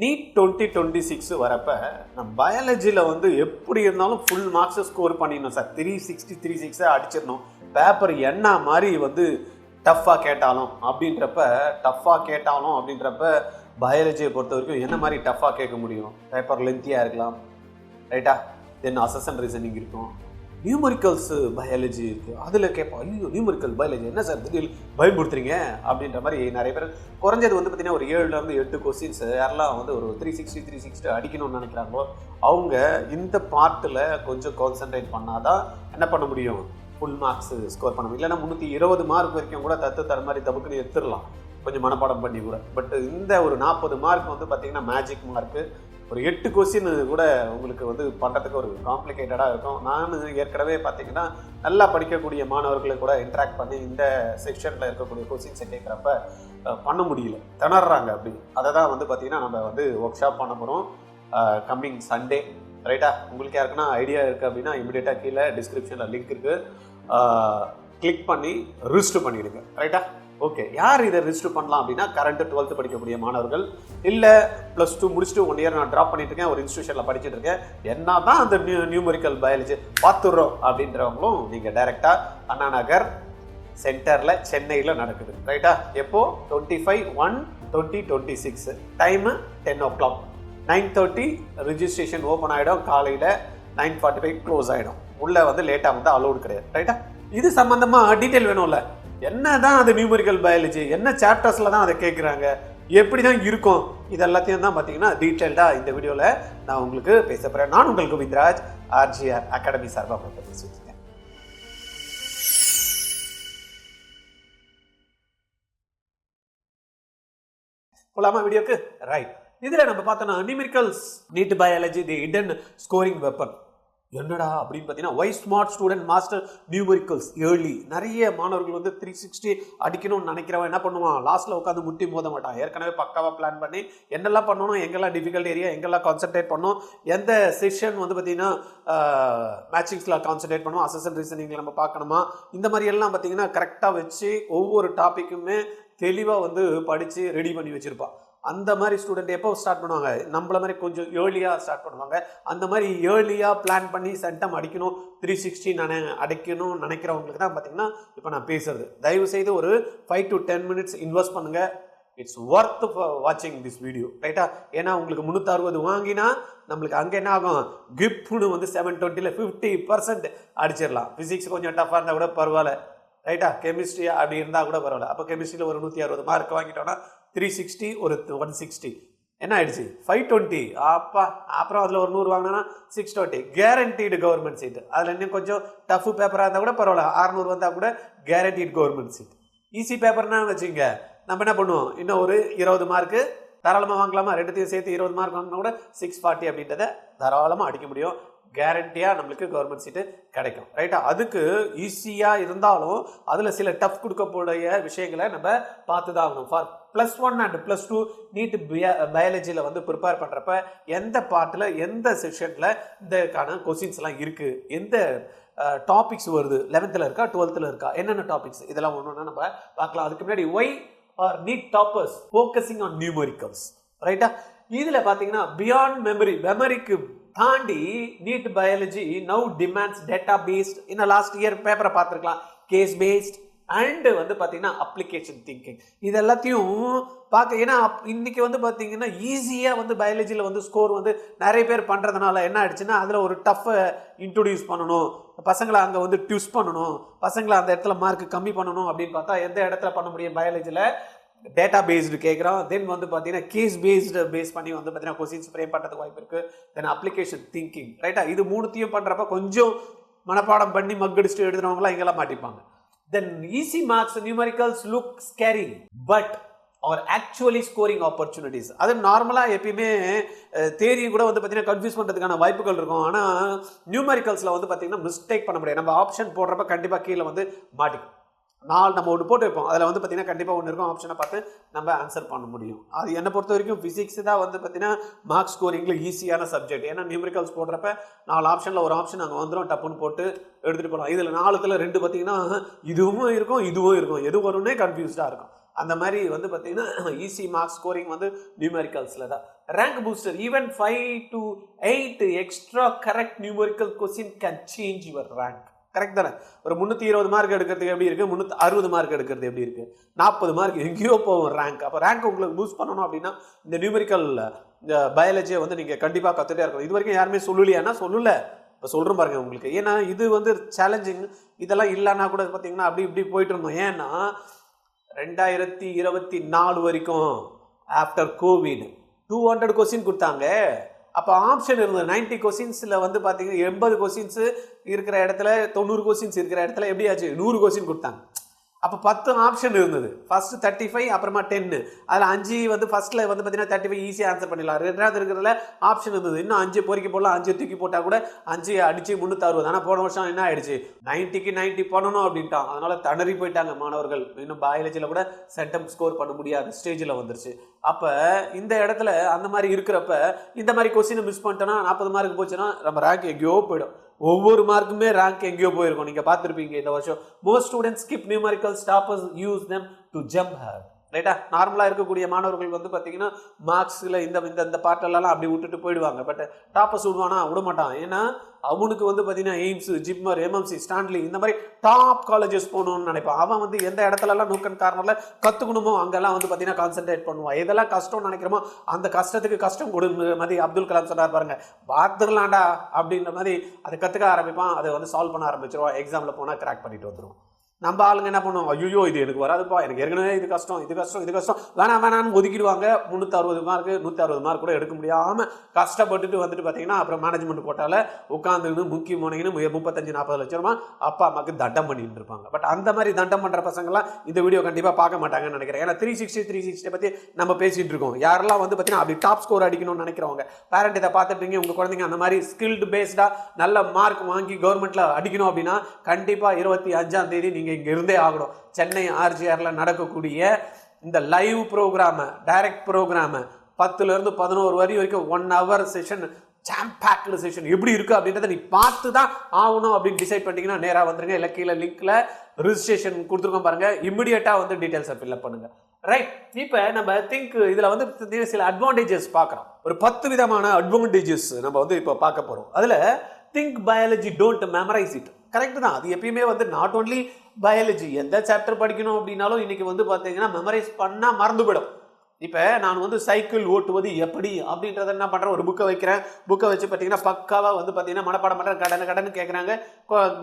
NEET 2026 வரப்ப நம்ம பயாலஜியில் வந்து எப்படி இருந்தாலும் ஃபுல் மார்க்ஸை ஸ்கோர் பண்ணிடணும் சார். 360 அடிச்சிடணும். பேப்பர் என்ன மாதிரி வந்து டஃப்பாக கேட்டாலும் அப்படின்றப்ப பயாலஜியை பொறுத்த வரைக்கும் என்ன மாதிரி டஃப்பாக கேட்க முடியும்? பேப்பர் லென்த்தியாக இருக்கலாம், ரைட்டா? தென் அசஸ் ரீசனிங் இருக்கும், நியூமரிக்கல்ஸ் பயாலஜி இருக்குது. அதில் கேட்போம், ஐயோ நியூமரிக்கல் பயாலஜி என்ன சார் திடீர்னு பயன்படுத்துறீங்க அப்படின்ற மாதிரி நிறைய பேர். குறைஞ்சது வந்து பார்த்தீங்கன்னா ஒரு 7-8 கொஸ்டின்ஸ் யாரெல்லாம் வந்து ஒரு 360 அடிக்கணும்னு நினைக்கிறாங்களோ அவங்க இந்த பார்ட்டில் கொஞ்சம் கான்சென்ட்ரேட் பண்ணாதான் என்ன பண்ண முடியும், ஃபுல் மார்க்ஸ் ஸ்கோர் பண்ண முடியும். இல்லைன்னா 320 மார்க் வரைக்கும் கூட தர மாதிரி தப்புக்குன்னு எடுத்துடலாம் கொஞ்சம் மனப்பாடம் பண்ணி கூட. பட் இந்த ஒரு 40 மார்க் வந்து பார்த்தீங்கன்னா மேஜிக் மார்க்கு. ஒரு 8 கொஸ்டின் கூட உங்களுக்கு வந்து பண்ணுறதுக்கு ஒரு காம்ப்ளிகேட்டடாக இருக்கும். நான் ஏற்கனவே பார்த்தீங்கன்னா நல்லா படிக்கக்கூடிய மாணவர்களை கூட இன்ட்ராக்ட் பண்ணி இந்த செக்ஷனில் இருக்கக்கூடிய கொஸ்டின்ஸை கேட்குறப்ப பண்ண முடியல, திணறாங்க. அப்படி அதை தான் வந்து பார்த்தீங்கன்னா நம்ம வந்து ஒர்க் ஷாப் பண்ண போகிறோம் கம்மிங் சண்டே, ரைட்டா? உங்களுக்கு யாருக்குன்னா ஐடியா இருக்குது அப்படின்னா இமீடியட்டாக கீழே டிஸ்கிரிப்ஷனில் லிங்க் இருக்குது, கிளிக் பண்ணி ரிஜிஸ்டர் பண்ணிவிடுங்க, ரைட்டா? ஓகே, யார் இதை ரிஜிஸ்டர் பண்ணலாம் அப்படின்னா கரண்ட் 12th படிக்கக்கூடிய மாணவர்கள், இல்லை +2 முடிச்சுட்டு 1 இயர் நான் ட்ராப் பண்ணிட்டு இருக்கேன், ஒரு இன்ஸ்டியூஷனில் படிச்சுட்டு இருக்கேன், என்ன தான் அந்த நியூமரிக்கல் பயாலஜி பார்த்துடுறோம் அப்படின்றவங்களும் நீங்கள் டைரெக்டாக அண்ணா நகர் சென்டரில் சென்னையில் நடக்குது, ரைட்டா? எப்போ 25/1/2026, டைமு 10 o'clock, 9:30 ரிஜிஸ்ட்ரேஷன் ஓப்பன் ஆகிடும், காலையில் 9:45 க்ளோஸ் ஆகிடும். உள்ளே வந்து லேட்டாக வந்து அலோடு கிடையாது, ரைட்டா? இது சம்மந்தமாக டீட்டெயில் வேணும்ல, என்ன தான் அது நியூமரிக்கல் பயாலஜி, என்ன சாப்டர்ஸில் தான் அதை கேட்குறாங்க, எப்படி தான் இருக்கும், இது எல்லாத்தையும் தான் பார்த்தீங்கன்னா டீட்டெயில்டாக இந்த வீடியோவில் நான் உங்களுக்கு பேச போகிறேன். நான் உங்கள் கோவிந்தராஜ், RGR அகாடமி சார்பாக பேசிட்டு இருக்கேன். போலாமா வீடியோக்கு? ரைட். இதில் நம்ம பார்த்தோன்னா numericals NEET biology the hidden scoring weapon. என்னடா அப்படின்னு பார்த்தீங்கன்னா why smart student master numericals early. நிறைய மாணவர்கள் வந்து 360 அடிக்கணும்னு நினைக்கிறவன் என்ன பண்ணுவான், லாஸ்ட்டில் உட்காந்து முட்டி மோத மாட்டான். ஏற்கனவே பக்காவாக பிளான் பண்ணி என்னெல்லாம் பண்ணணும், எங்கெல்லாம் டிஃபிகல்ட் ஏரியா, எங்கெல்லாம் கான்சென்ட்ரேட் பண்ணணும், எந்த செஷன் வந்து பார்த்தீங்கன்னா மேட்சிங்ஸில் கான்சென்ட்ரேட் பண்ணணும், அசஸ் ரீசனிங்கில் நம்ம பார்க்கணுமா, இந்த மாதிரி எல்லாம் பார்த்தீங்கன்னா கரெக்டாக வச்சு ஒவ்வொரு டாப்பிக்குமே தெளிவாக வந்து படித்து ரெடி பண்ணி வச்சுருப்பான். அந்த மாதிரி ஸ்டூடெண்ட் எப்போ ஸ்டார்ட் பண்ணுவாங்க, நம்மள மாதிரி கொஞ்சம் ஏர்லியாக ஸ்டார்ட் பண்ணுவாங்க. அந்த மாதிரி ஏர்லியாக பிளான் பண்ணி சென்டம் அடிக்கணும், 360 நான் அடிக்கணும்னு நினைக்கிறவங்களுக்கு தான் பார்த்தீங்கன்னா இப்போ நான் பேசுறது. தயவு செய்து ஒரு 5 to 10 minutes இன்வெஸ்ட் பண்ணுங்க. இட்ஸ் ஒர்த் வாட்சிங் திஸ் வீடியோ, ரைட்டா? ஏன்னா உங்களுக்கு 360 வாங்கினா நம்மளுக்கு அங்கே என்ன ஆகும், கிப்னு வந்து 720ல் 50% அடிச்சிடலாம். ஃபிசிக்ஸ் கொஞ்சம் டஃப்பாக இருந்தால் கூட பரவாயில்ல, ரைட்டா? கெமிஸ்ட்ரி அப்படி இருந்தால் கூட பரவாயில்ல. அப்போ கெமிஸ்ட்ரியில் ஒரு 160 மார்க் வாங்கிட்டோன்னா 360 ஒரு 160 என்ன ஆயிடுச்சு, 520. அப்புறம் அதில் ஒரு 100 வாங்கினா 620, கேரண்டீடு கவர்மெண்ட் சீட்டு. அதில் இன்னும் கொஞ்சம் டஃப் பேப்பராக இருந்தால் கூட பரவாயில்ல, 600 வந்தால் கூட கேரண்டீடு கவர்மெண்ட் சீட். ஈஸி பேப்பர்னா வச்சுங்க, நம்ம என்ன பண்ணுவோம், இன்னும் ஒரு 20 மார்க்கு தாராளமாக வாங்கலாமா, ரெண்டுத்தையும் சேர்த்து 20 மார்க் வாங்கினா கூட 640 அப்படின்றத தாராளமாக அடிக்க முடியும். கேரண்டியாக நம்மளுக்கு கவர்மெண்ட் சீட்டு கிடைக்கும், ரைட்டா? அதுக்கு ஈஸியாக இருந்தாலும் அதில் சில டஃப் கொடுக்கக்கூடிய விஷயங்களை நம்ம பார்த்து தான் ஆகணும். ஃபார் +1 and +2 நீட் பயாலஜியில் வந்து ப்ரிப்பேர் பண்ணுறப்ப எந்த பார்ட்டில் எந்த செக்ஷனில் இந்தக்கான கொஸ்டின்ஸ்லாம் இருக்குது, எந்த டாபிக்ஸ் வருது, 11th இருக்கா 12th இருக்கா, என்னென்ன டாபிக்ஸ், இதெல்லாம் ஒன்று நம்ம பார்க்கலாம். அதுக்கு முன்னாடி why are NEET toppers focusing on numericals, ரைட்டா? இதில் பார்த்தீங்கன்னா பியாண்ட் மெமரிக்கு தாண்டி NEET biology now demands data based. இன்னும் லாஸ்ட் இயர் பேப்பரை பார்த்துருக்கலாம், கேஸ் பேஸ்ட் அண்ட் வந்து பார்த்தீங்கன்னா அப்ளிகேஷன் திங்கிங். இது எல்லாத்தையும் பார்க்க, ஏன்னா இன்னைக்கு வந்து பார்த்தீங்கன்னா ஈஸியாக வந்து பயாலஜியில் வந்து ஸ்கோர் வந்து நிறைய பேர் பண்ணுறதுனால என்ன ஆயிடுச்சுன்னா அதில் ஒரு டஃப்பை இன்ட்ரடியூஸ் பண்ணணும், பசங்களை அங்கே வந்து டியூஸ் பண்ணணும், பசங்களை அந்த இடத்துல மார்க் கம்மி பண்ணணும் அப்படின்னு பார்த்தா எந்த இடத்துல பண்ண முடியும், பயாலஜியில் டேட்டா பேஸ்டு கேட்குறோம். தென் வந்து பார்த்தீங்கன்னா கேஸ் பேஸ் பண்ணி வந்து பார்த்தீங்கன்னா கொஸ்டின்ஸ் ஃப்ரேம் பண்ணுறதுக்கு வாய்ப்பு இருக்குது. தென் அப்ளிகேஷன் திங்கிங், ரைட்டா? இது மூணுத்தையும் பண்ணுறப்ப கொஞ்சம் மனப்பாடம் பண்ணி மக்கடிச்சுட்டு எழுதுறவங்களாம் இங்கெல்லாம் மாட்டிப்பாங்க. Then easy marks numericals look scary but are actually scoring opportunities. அது நார்மலாக எப்பயுமே தேரியும் கூட வந்து பார்த்தீங்கன்னா கன்ஃபியூஸ் பண்ணுறதுக்கான வாய்ப்புகள் இருக்கும். ஆனால் நியூமரிக்கல்ஸில் வந்து பார்த்தீங்கன்னா மிஸ்டேக் பண்ண முடியாது. நம்ம ஆப்ஷன் போடுறப்ப கண்டிப்பாக கீழே வந்து மாட்டிக்கும். நம்ம ஒன்று போட்டு வைப்போம், அதில் வந்து பார்த்தீங்கன்னா கண்டிப்பாக ஒன்று இருக்கும், ஆப்ஷனை பார்த்து நம்ம ஆன்சர் பண்ண முடியும். அது என்னை பொறுத்த வரைக்கும் ஃபிசிக்ஸ் தான் வந்து பார்த்தீங்கன்னா மார்க் ஸ்கோரிங்கில் ஈஸியான சப்ஜெக்ட். ஏன்னா நியூமரிக்கல்ஸ் போடுறப்ப 4 ஆப்ஷனில் ஒரு ஆப்ஷன் அங்கே வந்துடும், டப்புன்னு போட்டு எடுத்துகிட்டு போகலாம். இதில் 4ல் 2 பார்த்தீங்கன்னா இதுவும் இருக்கும் இதுவும் இருக்கும், எது வரும்னே கன்ஃபியூஸ்டாக இருக்கும். அந்த மாதிரி வந்து பார்த்தீங்கன்னா ஈஸி மார்க் ஸ்கோரிங் வந்து நியூமெரிக்கல்ஸில் தான். rank booster, even 5 to 8 extra correct numerical question can change your rank. Correct தானே? ஒரு 320 மார்க் எடுக்கிறதுக்கு எப்படி இருக்கு, 360 மார்க் எடுக்கிறது எப்படி இருக்கு, 40 மார்க் எங்கேயோ போகும் ரேங்க். அப்போ ரேங்க் உங்களுக்கு பூஸ்ட் பண்ணணும் அப்படின்னா இந்த நியூமெரிக்கல் பயாலஜியை வந்து நீங்கள் கண்டிப்பாக கற்றுட்டே இருக்கணும். இது வரைக்கும் யாருமே சொல்லலையானா சொல்லல, இப்போ சொல்கிறேன் பாருங்க உங்களுக்கு. ஏன்னா இது வந்து சேலஞ்சிங். இதெல்லாம் இல்லைன்னா கூட பார்த்தீங்கன்னா அப்படி இப்படி போயிட்டு இருந்தோம். ஏன்னா 2024 வரைக்கும் ஆஃப்டர் கோவிட் 200 கொஸ்டின் கொடுத்தாங்க. அப்போ ஆப்ஷன் இருந்தது. 90 கொஸ்டின்ஸில் வந்து பார்த்தீங்கன்னா 80 கொஸ்டின்ஸ் இருக்கிற இடத்துல 90 கொஸ்டின்ஸ் இருக்கிற இடத்துல எப்படி ஆச்சு 100 கொஸ்டின் கொடுத்தாங்க. அப்போ 10 ஆப்ஷன் இருந்தது. ஃபர்ஸ்ட் 35, அப்புறமா 10. அதில் 5 வந்து ஃபர்ஸ்ட்ல வந்து பார்த்தீங்கன்னா 35 ஈஸியாக ஆன்சர் பண்ணிடலாம். ரெண்டாவது இருக்கிறதுல ஆப்ஷன் இருந்தது. இன்னும் 5 பொறுக்கி போடலாம், 5 தூக்கி போட்டால் கூட 5 அடிச்சு 360. ஆனால் போன வருஷம் என்ன ஆயிடுச்சு, 90க்கு 90 பண்ணணும் அப்படின்ட்டான். அதனால திணறி போயிட்டாங்க மாணவர்கள். இன்னும் பயாலஜியில் கூட சென்டம் ஸ்கோர் பண்ண முடியாத ஸ்டேஜில் வந்துருச்சு. அப்போ இந்த இடத்துல அந்த மாதிரி இருக்கிறப்ப இந்த மாதிரி கொஸ்டினை மிஸ் பண்ணிட்டோன்னா 40 மார்க் போச்சுன்னா நம்ம ரேங்க் எங்கேயோ போயிடும். ஒவ்வொரு மார்க்குமே ரேங்க் எங்கேயோ போயிருக்கும். நீங்க பார்த்துருப்பீங்க இந்த வருஷம். Most students skip numerical stoppers use them to jump ahead. ரைட்டா? நார்மலா இருக்கக்கூடிய மாணவர்கள் வந்து பாத்தீங்கன்னா மார்க்ஸ்ல இந்த பாட்டெல்லாம் அப்படி விட்டுட்டு போயிடுவாங்க. பட் டாப்பர்ஸ் விடுவானா? விட மாட்டான். ஏன்னா அவனுக்கு வந்து பாத்தீங்கன்னா எய்ம்ஸ், ஜிப்மர், எம்எம்சி, ஸ்டான்லி இந்த மாதிரி டாப் காலேஜஸ் போகணும்னு நினைப்பான். அவன் வந்து எந்த இடத்துலலாம் நூக்கன் கார்னர்ல கத்துக்கணுமோ அங்கெல்லாம் வந்து பாத்தீங்கன்னா கான்சென்ட்ரேட் பண்ணுவான். எதெல்லாம் கஷ்டம்னு நினைக்கிறோமோ அந்த கஷ்டத்துக்கு கஷ்டம் கொடுங்க மாதிரி அப்துல் கலாம் சொன்னார் பாருங்க. பார்த்துக்கலாம்டா அப்படின்ற மாதிரி அதை கத்துக்க ஆரம்பிப்பான். அதை வந்து சால்வ் பண்ண ஆரம்பிச்சிருவான். எக்ஸாம்ல போனா கிராக் பண்ணிட்டு வந்துடும். நம்ம ஆளுங்க என்ன பண்ணுவோம், ஐயோ இது எனக்கு வராதுப்பா, எனக்கு ஏற்கனவே இது கஷ்டம் வேணான்னு ஒதுக்கிடுவாங்க. 360 மார்க் 160 மார்க் கூட எடுக்க முடியாம கஷ்டப்பட்டுட்டு வந்துட்டு பார்த்தீங்கன்னா அப்புறம் மேனேஜ்மெண்ட் கோட்டால உட்காந்துன்னு முக்கி முனைன்னு 35-40 லட்சம் ரூபாய் அப்பா அம்மாக்கு தண்டம் பண்ணிட்டு இருப்பாங்க. பட் அந்த மாதிரி தண்டம் பண்ற பசங்கள்லாம் இந்த வீடியோ கண்டிப்பா பார்க்க மாட்டாங்கன்னு நினைக்கிறேன். ஏன்னா 360 பத்தி நம்ம பேசிட்டு இருக்கோம். யாரெல்லாம் வந்து பார்த்தீங்கன்னா அப்படி டாப் ஸ்கோர் அடிக்கணும்னு நினைக்கிறவங்க பேரண்ட் இதை பார்த்துட்டு உங்க குழந்தைங்க அந்த மாதிரி ஸ்கில்டு பேஸ்டா நல்ல மார்க் வாங்கி கவர்மெண்ட்ல அடிக்கணும் அப்படின்னா கண்டிப்பா 25ஆம் தேதி நீங்க இங்க இருந்தே ஆகணும். சென்னை ஆர்ஜிஆர்ல நடக்கக்கூடிய இந்த லைவ் ப்ரோக்ராம், டைரக்ட் ப்ரோக்ராம் 10ல இருந்து 11 வரைக்கும் 1 hour session, jam packed session எப்படி இருக்கு அப்படின்றத நீ பார்த்து தான் ஆகணும் அப்படின்னு டிசைட் பண்ணிட்டீங்கன்னா நேரா வந்துருங்க. இல்லை கீழே லிங்க்ல ரிஜிஸ்ட்ரேஷன் கொடுத்துருக்கோம் பாருங்க. இமிடியேட்டா வந்து டீடைல்ஸை ஃபில்அப் பண்ணுங்க. ரைட், இப்போ நம்ம திங்க் இதுல வந்து சில அட்வான்டேஜஸ் பார்க்குறோம். ஒரு 10 விதமான அட்வான்டேஜஸ் நம்ம வந்து இப்போ பார்க்க போறோம். அதுல think biology, don't memorise it. Correct தான். அது எப்பயுமே வந்து நாட் ஓன்லி பயாலஜி, எந்த சாப்டர் படிக்கணும் அப்படின்னாலும் இன்னைக்கு வந்து பார்த்தீங்கன்னா மெமரைஸ் பண்ணா மறந்து போயிடும். இப்போ நான் வந்து சைக்கிள் ஓட்டுவது எப்படி அப்படின்றத என்ன பண்ணுறேன், ஒரு புக்கை வைக்கிறேன். புக்கை வச்சு பார்த்தீங்கன்னா பக்காவாக வந்து பார்த்தீங்கன்னா மனப்பாடம் பண்ணுறேன். கடன்னு கேட்குறாங்க,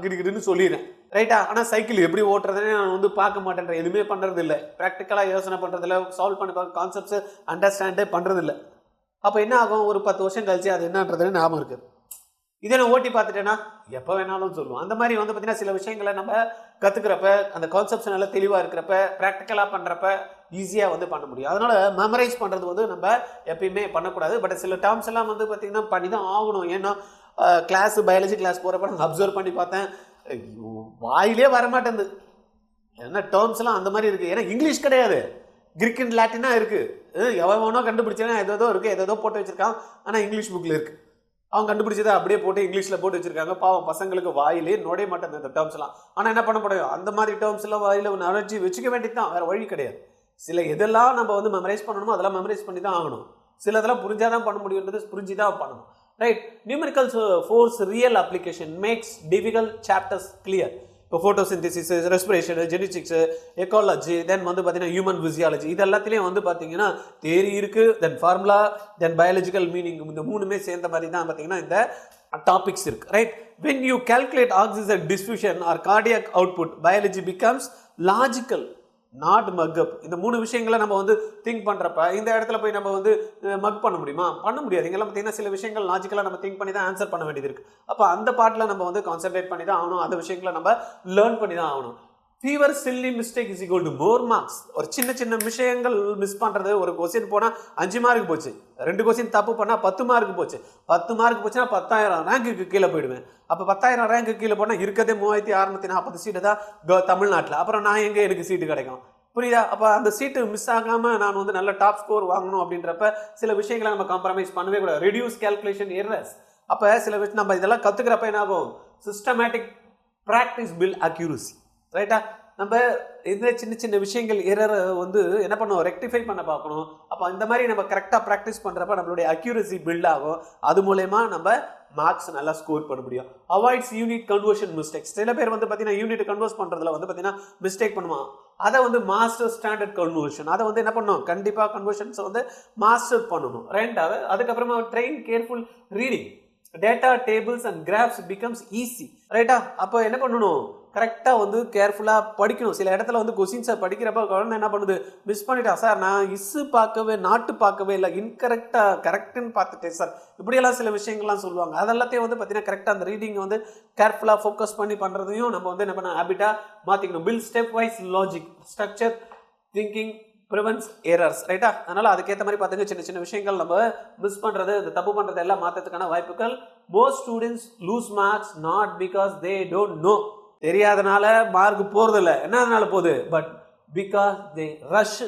கிடுன்னு சொல்லிடுறேன். ரைட்டா? ஆனால் சைக்கிள் எப்படி ஓட்டுறதுன்னு நான் வந்து பார்க்க மாட்டேன்றேன். எதுவுமே பண்ணுறது இல்லை. ப்ராக்டிக்கலாக யோசனை பண்ணுறதில்ல, சால்வ் பண்ண கான்செப்ட்ஸ் அண்டர்ஸ்டாண்டே பண்ணுறதில்ல. அப்போ என்ன ஆகும், ஒரு 10 வருஷம் கழிச்சு அது என்னன்றதுன்னு ஞாபகம் இருக்குது. இதே நான் ஓட்டி பார்த்துட்டேன்னா எப்போ வேணாலும் சொல்லுவோம். அந்த மாதிரி வந்து பார்த்தீங்கன்னா சில விஷயங்களை நம்ம கற்றுக்கிறப்ப, அந்த கான்செப்ட்ஸ் நல்லா தெளிவாக இருக்கிறப்ப, ப்ராக்டிக்கலாக பண்ணுறப்ப ஈஸியாக வந்து பண்ண முடியும். அதனால மெமரைஸ் பண்ணுறது வந்து நம்ம எப்பயுமே பண்ணக்கூடாது. பட் சில டேர்ம்ஸ் எல்லாம் வந்து பார்த்தீங்கன்னா பண்ணி தான் ஆகணும். ஏன்னா கிளாஸ், பயாலஜி கிளாஸ் போகிறப்ப நான் அப்சர்வ் பண்ணி பார்த்தேன், வாயிலே வரமாட்டேங்குது. ஏன்னா டேர்ம்ஸ் எல்லாம் அந்த மாதிரி இருக்குது. ஏன்னா இங்கிலீஷ் கிடையாது, கிரீக் அண்ட் லாட்டினா இருக்குது. எவனோ கண்டுபிடிச்சேன்னா ஏதோ இருக்குது, ஏதோ போட்டு வச்சிருக்கான். ஆனால் இங்கிலீஷ் புக்கில் இருக்குது. அவங்க கண்டுபிடிச்சதை அப்படியே போட்டு இங்கிலீஷில் போட்டு வச்சிருக்காங்க. பாவம் பசங்களுக்கு வாயிலே நோடைய மாட்டேன் இந்த டேர்ம்ஸ் எல்லாம். ஆனால் என்ன பண்ண முடியும், அந்த மாதிரி டேர்ம்ஸ் எல்லாம் வாயில அலர்ஜி வச்சுக்க வேண்டியது தான், வேற வழி கிடையாது. சில இதெல்லாம் நம்ம வந்து மெமரைஸ் பண்ணணுமோ அதெல்லாம் மெமரைஸ் பண்ணி தான் ஆகணும். சில இதெல்லாம் புரிஞ்சாதான் பண்ண முடியுன்றது புரிஞ்சு தான் பண்ணணும். Right, numerical force real application makes difficult chapters clear. இப்போ photosynthesis, respiration, genetics, ecology, then வந்து பார்த்தீங்கன்னா ஹியூமன் பிசியாலஜி, இது எல்லாத்துலேயும் வந்து பார்த்தீங்கன்னா தியரி இருக்குது, தென் ஃபார்முலா, தென் பயாலஜிக்கல் மீனிங், இந்த மூணுமே சேர்ந்த மாதிரி தான் பார்த்தீங்கன்னா இந்த டாபிக்ஸ் இருக்கு. Right, when you calculate oxygen diffusion or cardiac output, biology becomes logical, not mug up. இந்த 3 விஷயங்களை நம்ம வந்து திங்க் பண்றப்ப இந்த இடத்துல போய் நம்ம வந்து மக் பண்ண முடியுமா? பண்ண முடியாது. இங்கெல்லாம் பார்த்தீங்கன்னா சில விஷயங்கள் லாஜிக்கலாக நம்ம திங்க் பண்ணி தான் ஆன்சர் பண்ண வேண்டியது இருக்கு. அப்போ அந்த பார்ட்டில் நம்ம வந்து கான்சென்ட்ரேட் பண்ணி தான் ஆகணும். அந்த விஷயங்களை நம்ம லேர்ன் பண்ணி தான் ஆகணும். Fewer silly mistake is equal to more marks. ஒரு சின்ன விஷயங்கள் மிஸ் பண்றது, ஒரு கொஸ்டின் போனா 5 மார்க் போச்சு, 2 கொஸ்டின் தப்பு பண்ணா 10 மார்க் போச்சு. 10 மார்க் போச்சுன்னா 10,000 ரேங்க்குக்கு கீழே போயிடுவேன். அப்போ 10,000 ரேங்க்கு கீழே போனால் இருக்கிறதே 3640 சீட்டு தான் தமிழ்நாட்டில். அப்புறம் நான் எங்கே எனக்கு சீட்டு கிடைக்கும்? புரியுதா? அப்போ அந்த சீட்டு மிஸ் ஆகாமல் நான் வந்து நல்ல டாப் ஸ்கோர் வாங்கணும் அப்படின்றப்ப சில விஷயங்களை நம்ம காம்ப்ரமைஸ் பண்ணவே கூடாது. Reduce calculation errors. அப்போ சில நம்ம இதெல்லாம் கற்றுக்கிறப்ப என்ன ஆகும், சிஸ்டமேட்டிக் ப்ராக்டிஸ் பில்ட் அக்யூரசி. ரைட்டா? நம்ம இந்த சின்ன சின்ன விஷயங்கள் எரரை வந்து என்ன பண்ணுவோம், ரெக்டிஃபை பண்ண பார்க்கணும். அப்போ இந்த மாதிரி நம்ம கரெக்டாக ப்ராக்டிஸ் பண்ணுறப்ப நம்மளுடைய அக்யூரசி பில்ட் ஆகும். அது மூலயமா நம்ம மார்க்ஸ் நல்லா ஸ்கோர் பண்ண முடியும். Avoids unit conversion mistakes. சில பேர் வந்து பார்த்தீங்கன்னா யூனிட் கன்வர்ஸ் பண்ணுறதுல வந்து பார்த்தீங்கன்னா மிஸ்டேக் பண்ணுவான். அதை வந்து மாஸ்டர் ஸ்டாண்டர்ட் கன்வர்ஷன், அதை வந்து என்ன பண்ணணும், கண்டிப்பாக கன்வர்ஷன்ஸை வந்து மாஸ்டர் பண்ணணும். ரெண்டாவது அதுக்கப்புறமா train careful reading. Data tables and graphs becomes easy. ரைட்டா? அப்போ என்ன பண்ணணும், கரெக்டாக வந்து கேர்ஃபுல்லாக படிக்கணும். சில இடத்துல வந்து கொஸ்டின்ஸை படிக்கிறப்ப குழந்தை என்ன பண்ணுது, மிஸ் பண்ணிட்டா சார், நான் இஸ்ஸு பார்க்கவே நாட்டு பார்க்கவே இல்லை, இன்கரெக்டாக கரெக்டுன்னு பார்த்துட்டேன் சார், இப்படியெல்லாம் சில விஷயங்கள்லாம் சொல்லுவாங்க. அதெல்லாத்தையும் வந்து பார்த்தீங்கன்னா கரெக்டாக அந்த ரீடிங் வந்து கேர்ஃபுல்லாக ஃபோக்கஸ் பண்ணி பண்ணுறதையும் நம்ம வந்து என்ன பண்ண ஹேபிட்டாக மாற்றிக்கணும். Build step wise logic structure thinking prevents errors. ரைட்டா? அதனால் அதுக்கேற்ற மாதிரி பார்த்துங்க, சின்ன சின்ன விஷயங்கள் நம்ம மிஸ் பண்ணுறது, இந்த தப்பு பண்ணுறது எல்லாம் மாற்றத்துக்கான வாய்ப்புகள். Most students lose marks not because they don't know. தெரியாதனால மார்க் போறது இல்லை, என்னதுனால போகுது, பட் பிகாஸ் தே ரஷ்.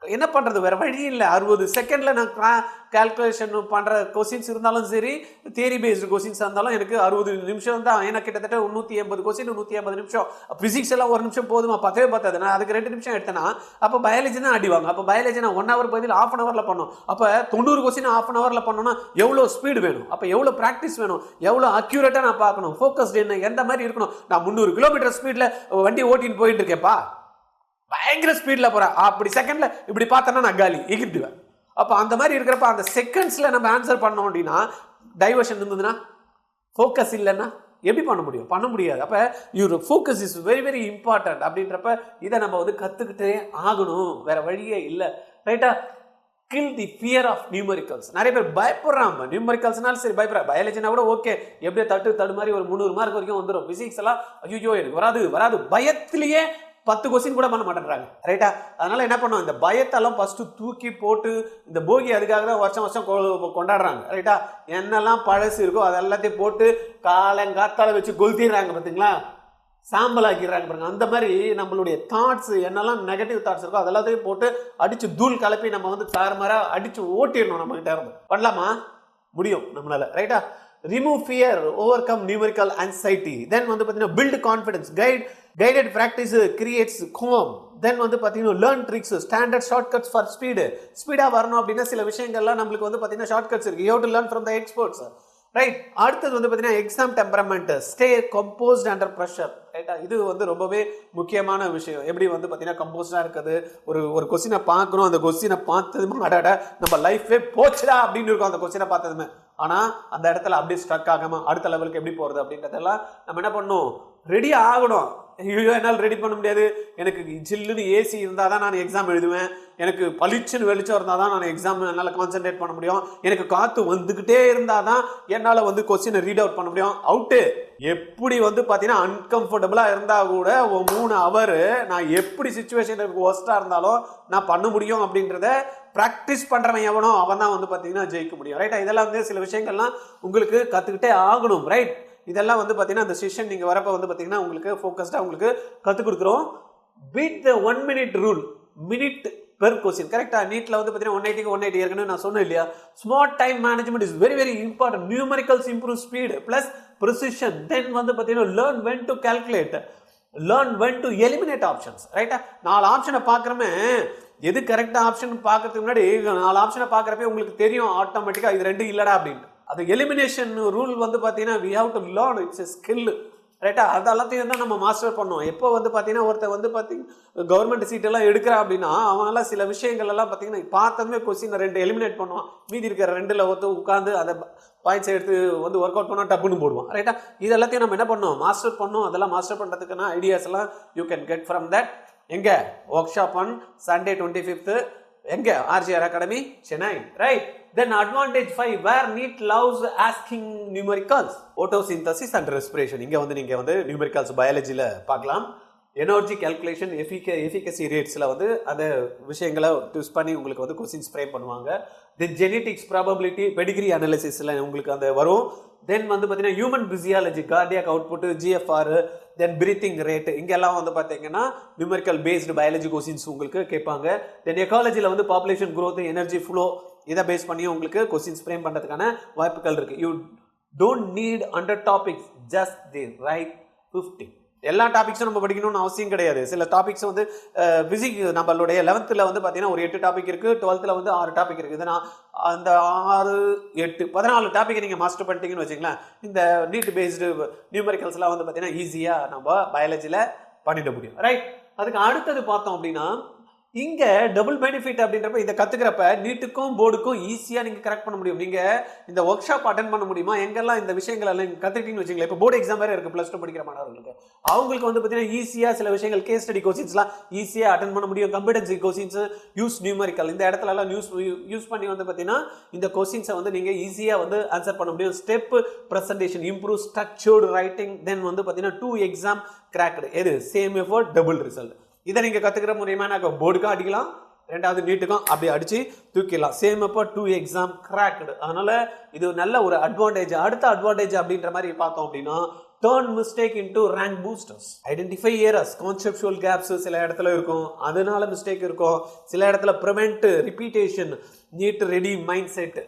என்ன பண்றது, வேற வழி இல்லை. 60 செகண்ட்ல நான் கால்குலேஷன் பண்ற கொஸ்டின்ஸ் இருந்தாலும் சரி, தியரி பேஸ்டு கொஸ்டின்ஸ் இருந்தாலும் எனக்கு 60 நிமிஷம் தான். ஏன்னா கிட்டத்தட்ட 180 கொஸ்டின் 180 நிமிஷம். பிசிக்ஸ் எல்லாம் 1 நிமிஷம் போதுமா, பத்தவே பத்தாது. நான் அதுக்கு 2 நிமிஷம் எடுத்தேன்னா அப்போ பயாலஜி தான் அடிவாங்க. அப்போ பயாலஜி நான் 1 ஹவர் பதில் ½ ஹவர்ல பண்ணும். அப்போ 90 கொஸ்டின் ½ ஹவர்ல பண்ணணும்னா எவ்வளோ ஸ்பீடு வேணும், அப்போ எவ்வளோ ப்ராக்டிஸ் வேணும், எவ்வளோ அக்யூரேட்டா நான் பார்க்கணும், ஃபோக்கஸ்ட் என்ன எந்த மாதிரி இருக்கணும். நான் 300 கிலோமீட்டர் ஸ்பீட்ல வண்டி ஓட்டின்னு போயிட்டு இருக்கேன்ப்பா, பயங்கர ஸ்பீட்ல போறேன், அப்படி செகண்ட்ல இப்படி பார்த்தேன்னா நான் காலி எகிட்டுவேன். அப்போ அந்த மாதிரி இருக்கிறப்ப அந்த செகண்ட்ஸ்ல நம்ம ஆன்சர் பண்ணோம் அப்படின்னா, டைவர்ஷன் இருந்ததுன்னா, ஃபோக்கஸ் இல்லைன்னா எப்படி பண்ண முடியும், பண்ண முடியாது. அப்போ your focus is very very important. அப்படின்றப்ப இதை நம்ம வந்து கற்றுக்கிட்டே ஆகணும், வேற வழியே இல்லை. ரைட்டா? Kill the fear of numericals. நிறைய பேர் பயப்படுறாங்க, நியூமரிக்கல்ஸ்னாலும் சரி பயப்படுறாங்க. பயாலஜினா கூட ஓகே, எப்படியோ தடு மாதிரி ஒரு 300 மார்க் வரைக்கும் வந்துடும். பிசிக்ஸ் எல்லாம் ஐயோ எனக்கு வராது பயத்திலேயே 10 கொஸ்டின் கூட பண்ண மாட்டேன்றாங்க. ரைட்டா? அதனால என்ன பண்ணுவோம், இந்த பயத்தெல்லாம் ஃபர்ஸ்ட் தூக்கி போட்டு, இந்த போகி அதுக்காக தான் வருஷம் கொண்டாடுறாங்க. ரைட்டா? என்னெல்லாம் பழசு இருக்கோ அதெல்லாத்தையும் போட்டு காலங்காத்தால வச்சு கொளுத்திடுறாங்க, பார்த்தீங்களா, சாம்பல் ஆக்கிடுறாங்க பாருங்க. அந்த மாதிரி நம்மளுடைய தாட்ஸ், என்னெல்லாம் நெகட்டிவ் தாட்ஸ் இருக்கோ அதெல்லாத்தையும் போட்டு அடிச்சு தூள் கலப்பி நம்ம வந்து தாறுமாறா அடிச்சு ஓட்டிடணும். நம்ம கிட்ட இருந்து பண்ணலாமா? முடியும் நம்மளால. ரைட்டா? remove fear, overcome numerical anxiety. Then வந்து பார்த்தீங்கன்னா build confidence, guided practice creates calm. Then வந்து பார்த்தீங்கன்னா learn tricks, standard shortcuts for ஸ்பீடாக வரணும் அப்படின்னா சில விஷயங்கள்லாம் நம்மளுக்கு வந்து பார்த்தீங்கன்னா ஷார்ட்கட்ஸ் இருக்கு. You have to learn from the experts. Right? அடுத்தது வந்து பார்த்தீங்கன்னா exam temperament, stay composed under pressure. ரைட்டா? இது வந்து ரொம்பவே முக்கியமான விஷயம். எப்படி வந்து பார்த்தீங்கன்னா கம்போஸ்டாக இருக்குது, ஒரு கொஸ்டினை பார்க்குறோம், அந்த கொஸ்டினை பார்த்ததுமே அடாடா நம்ம லைஃபே போச்சுடா அப்படின்னு இருக்கும் அந்த கொஸ்டினை பார்த்ததுமே. ஆனால் அந்த இடத்துல அப்படியே ஸ்ட்ரக் ஆகாம அடுத்த லெவலுக்கு எப்படி போகிறது அப்படின்றதெல்லாம் நம்ம என்ன பண்ணணும், ரெடி ஆகணும். ஐயோ என்னால் ரெடி பண்ண முடியாது, எனக்கு ஜில்லுன்னு ஏசி இருந்தால் தான் நான் எக்ஸாம் எழுதுவேன், எனக்கு பளிச்சுன்னு வெளிச்சம் இருந்தால் தான் நான் எக்ஸாம் என்னால் கான்சென்ட்ரேட் பண்ண முடியும், எனக்கு காற்று வந்துக்கிட்டே இருந்தால் தான் என்னால் வந்து கொஸ்டினை ரீட் அவுட் பண்ண முடியும். அவுட்டு. எப்படி வந்து பார்த்தீங்கன்னா அன்கம்ஃபர்டபுளாக இருந்தால் கூட 3 ஹவர் நான் எப்படி சுச்சுவேஷன் எனக்கு ஒர்ஸ்டாக இருந்தாலும் நான் பண்ண முடியும் அப்படின்றத ப்ராக்டிஸ் பண்ணுறவன் எவனோ அவன் தான் வந்து பார்த்தீங்கன்னா ஜெயிக்க முடியும். ரைட்டா? இதெல்லாம் வந்து சில விஷயங்கள்லாம் உங்களுக்கு கற்றுக்கிட்டே ஆகணும். ரைட்? இதெல்லாம் வந்து பார்த்தீங்கன்னா அந்த செஷன் நீங்கள் வரப்போ வந்து பார்த்தீங்கன்னா உங்களுக்கு ஃபோக்கஸ்டாக உங்களுக்கு கற்றுக் கொடுக்குறோம். Beat the 1 minute rule, minute per question. கரெக்டாக? நீட்டில் வந்து பார்த்தீங்கன்னா 180க்கு 180 ஏற்கனவே நான் சொன்னேன் இல்லையா? Smart time management is very very important. Numericals improve speed plus precision. Then வந்து பார்த்தீங்கன்னா learn when to calculate, learn when to eliminate options. ரைட்டா? 4 ஆப்ஷனை பார்க்குறமே, எது கரெக்டாக ஆப்ஷன் பார்க்கறதுக்கு முன்னாடி 4 ஆப்ஷனை பார்க்குறப்ப உங்களுக்கு தெரியும் ஆட்டோமேட்டிக்காக இது 2 இல்லடா அப்படின்னு. அது எலிமினேஷன் ரூல் வந்து பார்த்தீங்கன்னா we have to learn, it's a skill. ரைட்டா? அது எல்லாத்தையும் தான் நம்ம மாஸ்டர் பண்ணோம். எப்போ வந்து பார்த்தீங்கன்னா ஒருத்தர் வந்து பார்த்தீங்கன்னா கவர்மெண்ட் சீட்டெல்லாம் எடுக்கிறா அப்படின்னா அவங்களாம் சில விஷயங்கள் எல்லாம் பார்த்தீங்கன்னா பார்த்ததுமே கொஸ்டின் 2 எலிமினேட் பண்ணுவான், மீதி இருக்கிற 2ல் உட்காந்து அதை பாயிண்ட்ஸ் எடுத்து வந்து ஒர்க் அவுட் பண்ணால் டப்புன்னு போடுவான். ரைட்டா? இது எல்லாத்தையும் நம்ம என்ன பண்ணோம், மாஸ்டர் பண்ணோம். அதெல்லாம் மாஸ்டர் பண்ணுறதுக்கான ஐடியாஸ் எல்லாம் you can get from that. எங்க workshop on Sunday 25th, எங்க RGR Academy, Chennai. Right? Then advantage 5, where NEET loves asking numericals, photosynthesis and respiration. இங்க வந்து நீங்க வந்து நியூமெரிக்கல்ஸ் பயாலஜில பார்க்கலாம். எனர்ஜி கால்குலேஷன், எஃபிகசி ரேட்ஸ்ல வந்து அந்த விஷயங்களை யூஸ் பண்ணி உங்களுக்கு வந்து கொஸ்டின்ஸ் ஃப்ரேம் பண்ணுவாங்க. தென் ஜெனெட்டிக்ஸ், ப்ராபபிலிட்டி, பெடிகிரி அனாலிசிஸ்ல உங்களுக்கு அந்த வரும். தென் வந்து பார்த்தீங்கன்னா human physiology, cardiac output, GFR, தென் பிரீத்திங் ரேட், இங்கெல்லாம் வந்து பார்த்தீங்கன்னா நியூமெரிக்கல் பேஸ்டு பயாலஜி கொஸ்டின்ஸ் உங்களுக்கு கேட்பாங்க. தென் எக்காலஜியில் வந்து பாப்புலேஷன் growth, எனர்ஜி ஃப்ளோ, இதை பேஸ் பண்ணி உங்களுக்கு கொஸ்டின்ஸ் ஃப்ரேம் பண்ணுறதுக்கான வாய்ப்புகள் இருக்குது. You don't need 100 topics, just the right 50. எல்லா டாபிக்ஸும் நம்ம படிக்கணும்னு அவசியம் கிடையாது. சில டாபிக்ஸ் வந்து பிசிக்ஸ் நம்மளுடைய 11th வந்து பார்த்தீங்கன்னா ஒரு 8 டாபிக் இருக்கு, 12th வந்து 6 டாபிக் இருக்கு. இதுனா அந்த 6 8 14 டாபிக் நீங்க மாஸ்டர் பண்ணிட்டீங்கன்னு வச்சுங்களேன், இந்த நீட் பேஸ்டு நியூமெரிக்கல்ஸ்லாம் வந்து பார்த்தீங்கன்னா ஈஸியா நம்ம பயாலஜில பண்ணிட முடியும். ரைட். அதுக்கு அடுத்தது பார்த்தோம் அப்படின்னா இங்க டபுள் பெனிஃபிட் அப்படின்றப்ப இதை கத்துக்கிறப்ப நீட்டுக்கும் போர்டுக்கும் ஈஸியா நீங்க கரெக்ட் பண்ண முடியும். நீங்க இந்த ஒர்க் ஷாப் அட்டென்ட் பண்ண முடியுமா, எங்கெல்லாம் இந்த விஷயங்கள் எல்லாம் கத்துக்கிட்டீங்கன்னு வச்சுங்களேன். இப்போ போர்டு எக்ஸாம் வேற இருக்கு +2 படிக்கிற மாணவர்களுக்கு, அவங்களுக்கு வந்து பார்த்தீங்கன்னா ஈஸியா சில விஷயங்கள் கேஸ் ஸ்டடி கொஸ்டின்ஸ்லாம் ஈஸியா அட்டென்ட் பண்ண முடியும். கம்ப்யூட்டன்சி கொஸ்டின்ஸ், யூஸ் நியூமெரிக்கல், இந்த இடத்துல எல்லாம் யூஸ் பண்ணி வந்து பார்த்தீங்கன்னா இந்த கொஸ்டின்ஸை வந்து நீங்க ஈஸியா வந்து ஆன்சர் பண்ண முடியும். Step presentation, improve structured writing, then வந்து பார்த்தீங்கன்னா 2 எக்ஸாம் கிராக்டு, எது சேம் எஃபோர்ட் டபுள் ரிசல்ட். இதை நீங்க கத்துக்கிற மூலியமா நான் போர்டுக்கும் அடிக்கலாம், ரெண்டாவது நீட்டுக்கும் அப்படி அடிச்சு தூக்கிடலாம். சேம் அப்போ 2 எக்ஸாம் கிராக்டு. அதனால இது நல்ல ஒரு அட்வான்டேஜ். அடுத்த அட்வான்டேஜ் அப்படின்ற மாதிரி பார்த்தோம் அப்படின்னா turn mistake into rank boosters. Identify errors, conceptual gaps சில இடத்துல இருக்கும், அதனால மிஸ்டேக் இருக்கும். சில இடத்துல prevent repetition, NEET ready mindset,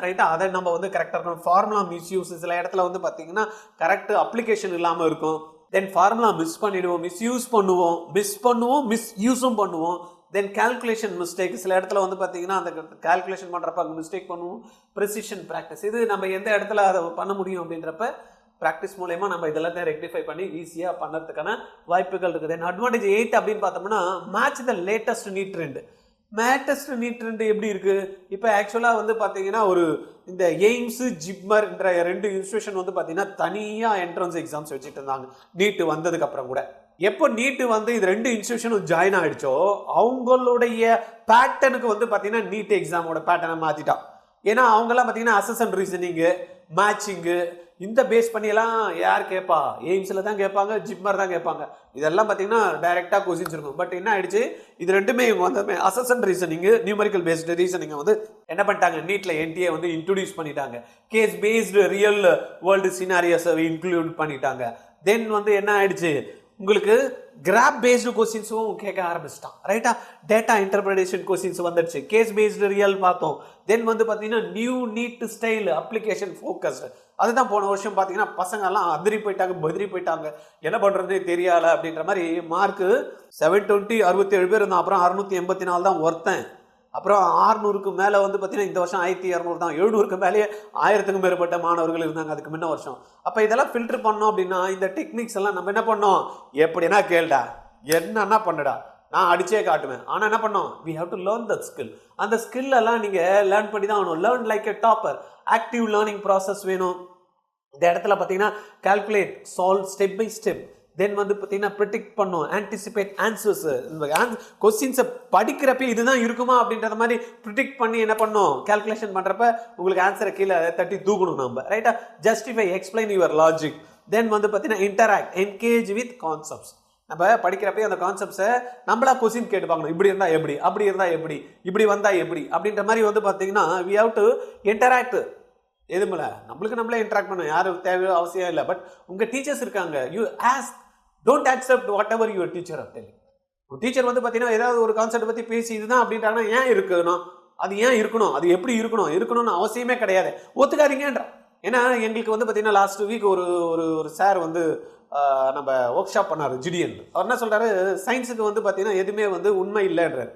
ரைட்டா, அதை நம்ம வந்து கரெக்டாக இருக்கணும். ஃபார்முலா மிஸ்யூஸ், சில இடத்துல வந்து பார்த்தீங்கன்னா கரெக்ட் அப்ளிகேஷன் இல்லாமல் இருக்கும். தென் ஃபார்முலா மிஸ் பண்ணிடுவோம், மிஸ்யூஸ் பண்ணுவோம், மிஸ்யூஸும் பண்ணுவோம். தென் கால்குலேஷன் மிஸ்டேக், சில இடத்துல வந்து பார்த்தீங்கன்னா அந்த கால்குலேஷன் பண்ணுறப்ப அங்கே மிஸ்டேக் பண்ணுவோம். ப்ரெசிஷன் ப்ராக்டிஸ், இது நம்ம எந்த இடத்துல அதை பண்ண முடியும் அப்படின்றப்ப ப்ராக்டிஸ் மூலயமா நம்ம இதெல்லாம் ரெக்டிஃபை பண்ணி ஈஸியாக பண்ணுறதுக்கான வாய்ப்புகள் இருக்குது. தென் அட்வான்டேஜ் 8 அப்படின்னு பார்த்தோம்னா match the latest NEET trend. Latest NEET trend எப்படி இருக்கு இப்போ ஆக்சுவலாக வந்து பார்த்தீங்கன்னா ஒரு இந்த எய்ம்ஸ் ஜிப்மர்ன்ற 2 இன்ஸ்டியூஷன் வந்து பார்த்தீங்கன்னா தனியாக என்ட்ரன்ஸ் எக்ஸாம்ஸ் வச்சுட்டு இருந்தாங்க நீட்டு வந்ததுக்கு அப்புறம் கூட. எப்போ நீட்டு வந்து இது 2 இன்ஸ்டியூஷனும் ஜாயின் ஆயிடுச்சோ அவங்களுடைய பேட்டர்னுக்கு வந்து பார்த்தீங்கன்னா நீட் எக்ஸாமோட பேட்டர்னை மாற்றிட்டான். ஏன்னா அவங்கெல்லாம் பார்த்தீங்கன்னா அசஸ் ரீசனிங்கு, மேட்சிங்கு, இந்த பேஸ் பண்ணியெல்லாம் யார் கேட்பா, எய்ம்ஸில் தான் கேட்பாங்க, ஜிப்மர் தான் கேட்பாங்க. இதெல்லாம் பார்த்தீங்கன்னா டைரெக்டாக கொஸ்டின்ஸ் இருக்கும். பட் என்ன ஆயிடுச்சு, இது ரெண்டுமே இவங்க வந்து அசஸ் அண்ட் ரீசனிங்கு, நியூமரிக்கல் பேஸ்டு ரீசனிங்கை வந்து என்ன பண்ணிட்டாங்க, நீட்டில் என்டிஏ வந்து இன்ட்ரோடியூஸ் பண்ணிட்டாங்க. கேஸ் பேஸ்டு ரியல் வேர்ல்டு சினாரியோஸை இன்க்ளூட் பண்ணிட்டாங்க. தென் வந்து என்ன ஆயிடுச்சு, உங்களுக்கு கிராப் பேஸ்டு கொஸ்டின்ஸும் கேட்க ஆரம்பிச்சிட்டான். ரைட்டா, டேட்டா இன்டர்பிரேஷன் கொஸ்டின்ஸ் வந்துடுச்சு. கேஸ் பேஸ்டு ரியல் பார்த்தோம். தென் வந்து பார்த்தீங்கன்னா new NEET style application focused, அதுதான் போன வருஷம் பார்த்தீங்கன்னா பசங்க எல்லாம் அதிரி போயிட்டாங்க, பதிரி போயிட்டாங்க, என்ன பண்ணுறதே தெரியல அப்படின்ற மாதிரி. மார்க்கு 720 67 பேர் இருந்தான். அப்புறம் 684 தான் ஒருத்தன். அப்புறம் 600க்கு மேலே வந்து பார்த்தீங்கன்னா இந்த வருஷம் 1200 தான். 700க்கு மேலேயே 1000க்கும் மேற்பட்ட மாணவர்கள் இருந்தாங்க அதுக்கு முன்ன வருஷம். அப்போ இதெல்லாம் ஃபில்டர் பண்ணோம் அப்படின்னா இந்த டெக்னிக்ஸ் எல்லாம் நம்ம என்ன பண்ணோம், எப்படின்னா கேள்டா, என்னன்னா பண்ணுடா, நான் அடிச்சே காட்டுவேன். ஆனால் என்ன பண்ணோம், we have to learn that skill. அந்த ஸ்கில் எல்லாம் நீங்கள் லேர்ன் பண்ணி தான் ஆகணும். Learn like a topper, active learning process வேணும். இந்த இடத்துல பார்த்தீங்கன்னா calculate, solve step by step. Then வந்து பார்த்தீங்கன்னா ப்ரிடிக்ட் பண்ணும், ஆன்டிசிபேட் ஆன்சர்ஸ். கொஸ்டின்ஸை படிக்கிறப்ப இதுதான் இருக்குமா அப்படின்றத மாதிரி ப்ரிடிக்ட் பண்ணி என்ன பண்ணும், கால்குலேஷன் பண்ணுறப்ப உங்களுக்கு ஆன்சரை கீழே தட்டி தூக்கணும் நம்ம. ரைட்டா, ஜஸ்டிஃபை, எக்ஸ்பிளைன் யுவர் லாஜிக். தென் வந்து பார்த்தீங்கன்னா இன்டராக்ட், என்கேஜ் வித் கான்செப்ட்ஸ். நம்ம படிக்கிறப்ப அந்த கான்செப்ட்ஸை நம்மளா கொஸ்டின் கேட்டுப்பாங்க. இப்படி இருந்தால் எப்படி, அப்படி இருந்தால் எப்படி, இப்படி வந்தால் எப்படி அப்படின்ற மாதிரி வந்து பார்த்தீங்கன்னா we have to interact. எதுமில்ல, நம்மளே இன்ட்ராக்ட் பண்ணணும், யாரும் தேவை அவசியம் இல்லை. பட் உங்கள் டீச்சர்ஸ் இருக்காங்க, you ask, don't accept what ever your teacher are telling. ஒரு டீச்சர் வந்து பார்த்தீங்கன்னா ஏதாவது ஒரு கான்செப்ட் பற்றி பேசி இதுதான் அப்படின்ட்டாங்கன்னா ஏன் இருக்கணும், அது ஏன் இருக்கணும், அது எப்படி இருக்கணும்னு அவசியமே கிடையாது, ஒத்துக்காதீங்கன்ற. ஏன்னா எங்களுக்கு வந்து பார்த்தீங்கன்னா லாஸ்ட் வீக் ஒரு சார் வந்து நம்ம ஒர்க் ஷாப் பண்ணார், ஜிடிஎன். அவர் என்ன சொல்கிறாரு, சயின்ஸுக்கு வந்து பார்த்தீங்கன்னா எதுவுமே வந்து உண்மை இல்லைன்றார்.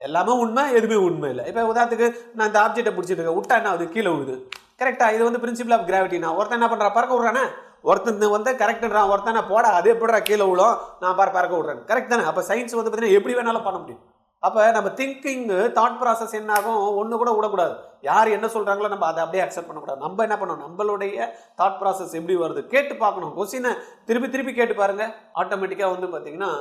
எல்லாமே உண்மை, எதுவுமே உண்மை இல்லை. இப்போ உதாரணத்துக்கு நான் இந்த ஆப்ஜெக்டை பிடிச்சிட்டு இருக்கேன், விட்டா என்ன அது கீழே விழுது, கரெக்டா, இது வந்து பிரின்சிபல் ஆஃப் கிராவிட்டினா. ஒருத்தன் என்ன பண்ணுறா, பறக்க விட்றானே, ஒருத்தன் வந்து கரெக்டுன்றான், ஒருத்தனை போடா அது எப்படிடா கீழே விழும், நான் பறக்க விட்றேன், கரெக்ட் தானே. அப்போ சயின்ஸ் வந்து பார்த்தீங்கன்னா எப்படி வேணாலும் பண்ண முடியும். அப்போ நம்ம திங்கிங், தாட் ப்ராசஸ் என்ன ஆகும், ஒன்று கூட விடக்கூடாது. யார் என்ன சொல்கிறாங்களோ நம்ம அதை அப்படியே அக்செப்ட் பண்ணக்கூடாது. நம்ம என்ன பண்ணணும், நம்மளுடைய தாட் ப்ராசஸ் எப்படி வருது கேட்டு பார்க்கணும். கொஸ்டினை திருப்பி கேட்டு பாருங்க, ஆட்டோமேட்டிக்காக வந்து பார்த்தீங்கன்னா